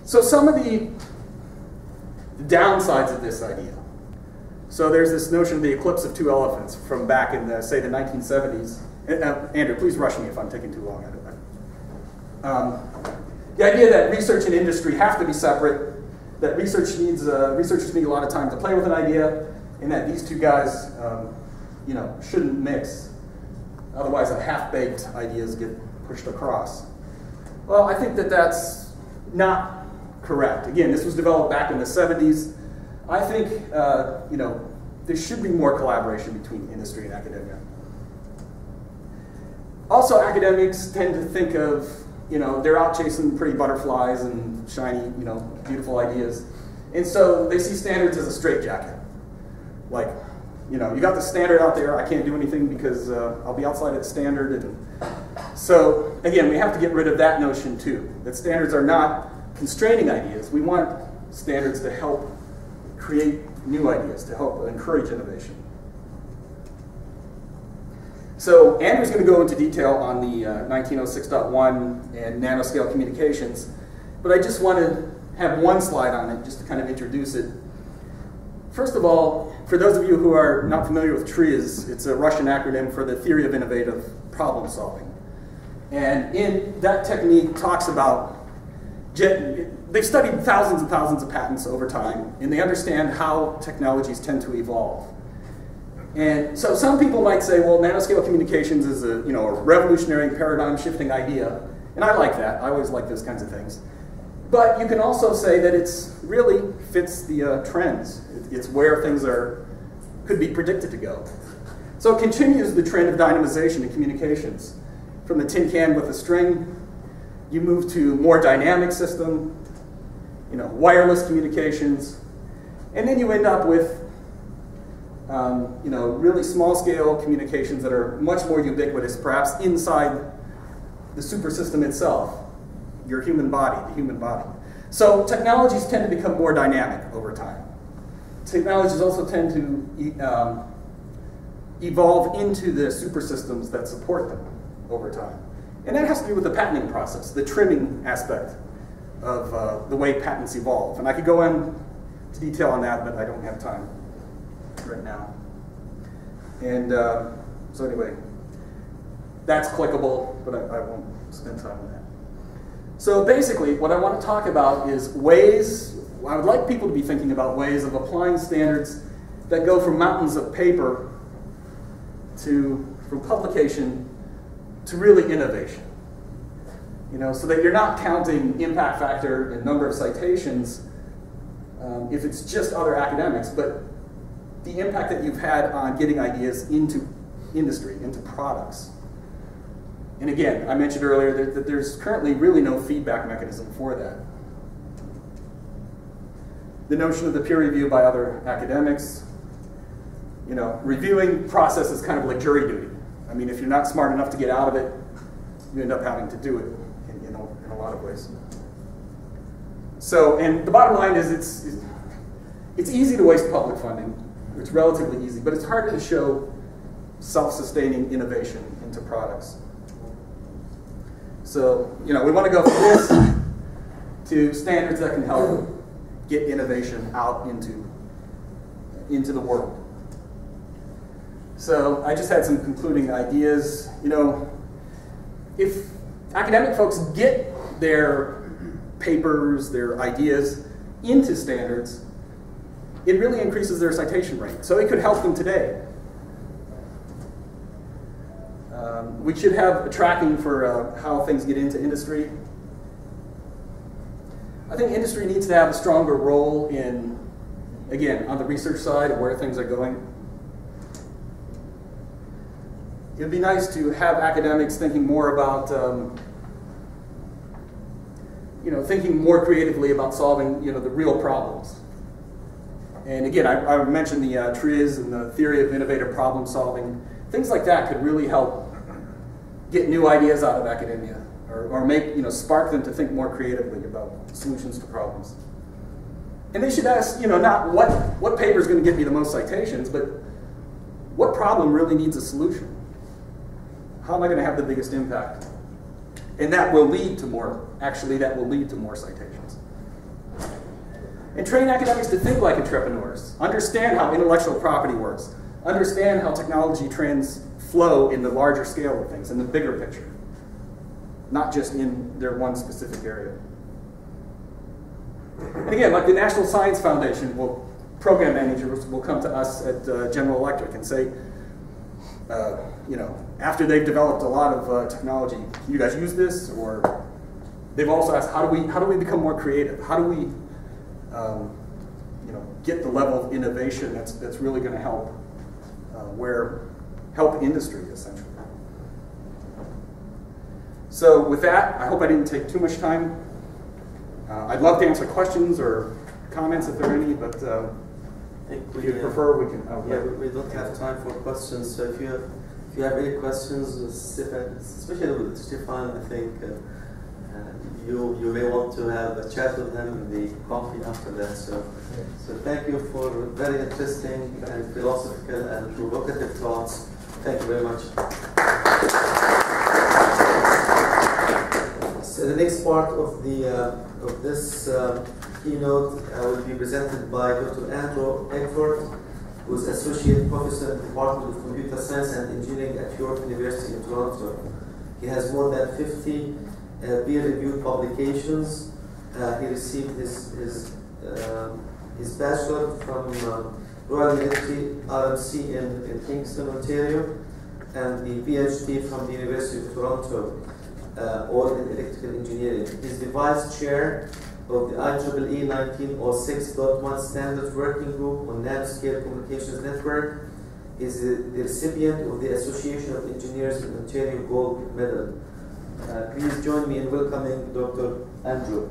So some of the downsides of this idea. So there's this notion of the eclipse of two elephants from back in, say, the 1970s. Andrew, please rush me if I'm taking too long. The idea that research and industry have to be separate, that researchers need a lot of time to play with an idea, and that these two guys shouldn't mix. Otherwise, half-baked ideas get pushed across. Well, I think that that's not correct. Again, this was developed back in the 70s. I think there should be more collaboration between industry and academia. Also, academics tend to think of, they're out chasing pretty butterflies and shiny, beautiful ideas. And so they see standards as a straitjacket. Like, you got the standard out there, I can't do anything because I'll be outside of the standard. And so, again, we have to get rid of that notion too, that standards are not constraining ideas. We want standards to help create new ideas, to help encourage innovation. So Andrew's going to go into detail on the 1906.1 and nanoscale communications, but I just want to have one slide on it just to kind of introduce it. First of all, for those of you who are not familiar with TRIZ, it's a Russian acronym for the Theory of Innovative Problem Solving. And in that technique talks about, they've studied thousands and thousands of patents over time, and they understand how technologies tend to evolve. And so some people might say, well, nanoscale communications is a revolutionary paradigm-shifting idea, and I like that. I always like those kinds of things. But you can also say that it's really fits the trends. It's where things could be predicted to go. So it continues the trend of dynamization in communications. From the tin can with a string, you move to more dynamic system, wireless communications, and then you end up with really small-scale communications that are much more ubiquitous, perhaps inside the super system itself, your human body, the human body. So technologies tend to become more dynamic over time. Technologies also tend to evolve into the super systems that support them over time. And that has to do with the patenting process, the trimming aspect of the way patents evolve. And I could go into detail on that, but I don't have time right now. And so anyway, that's clickable, but I won't spend time on that. So basically, what I want to talk about is ways, I would like people to be thinking about ways of applying standards that go from mountains of paper from publication to really innovation. So that you're not counting impact factor and number of citations if it's just other academics, but the impact that you've had on getting ideas into industry, into products. And again, I mentioned earlier that there's currently really no feedback mechanism for that. The notion of the peer review by other academics, reviewing process is kind of like jury duty. I mean, if you're not smart enough to get out of it, you end up having to do it in a lot of ways. So, and the bottom line is it's easy to waste public funding. It's relatively easy, but it's harder to show self-sustaining innovation into products. So, we want to go from this to standards that can help get innovation out into the world. So I just had some concluding ideas. If academic folks get their papers, their ideas into standards, it really increases their citation rate. So it could help them today. We should have a tracking for how things get into industry. I think industry needs to have a stronger role in, again, on the research side of where things are going. It'd be nice to have academics thinking more about, thinking more creatively about solving, the real problems. And again, I mentioned the TRIZ and the theory of innovative problem solving. Things like that could really help get new ideas out of academia, or make, spark them to think more creatively about solutions to problems. And they should ask, not what paper is going to get me the most citations, but what problem really needs a solution? How am I going to have the biggest impact? And that will lead to more, that will lead to more citations. And train academics to think like entrepreneurs, understand how intellectual property works, understand how technology trends flow in the larger scale of things, in the bigger picture, not just in their one specific area. And again, like the National Science Foundation, program managers will come to us at General Electric and say, you know, after they've developed a lot of technology, you guys use this? Or they've also asked, how do we become more creative? How do we, you know, get the level of innovation that's really going to help help industry essentially. So with that, I hope I didn't take too much time. I'd love to answer questions or comments if there are any, but if you prefer, we can. Yeah, we don't have time for questions. So if you have any questions, especially with Stefan, I think you may want to have a chat with him in the coffee after that. So thank you for very interesting and philosophical and provocative thoughts. Thank you very much. So the next part of this keynote will be presented by Dr. Andrew Eckford, who is Associate Professor in the Department of Computer Science and Engineering at York University in Toronto. He has more than 50 peer-reviewed publications. He received his bachelor from Royal Military RMC in Kingston, Ontario, and the PhD from the University of Toronto, all in electrical engineering. He's the vice chair of the IEEE 1906.1 Standard Working Group on Nanoscale Communications Network. He's the recipient of the Association of Engineers in Ontario Gold Medal. Please join me in welcoming Dr. Andrew.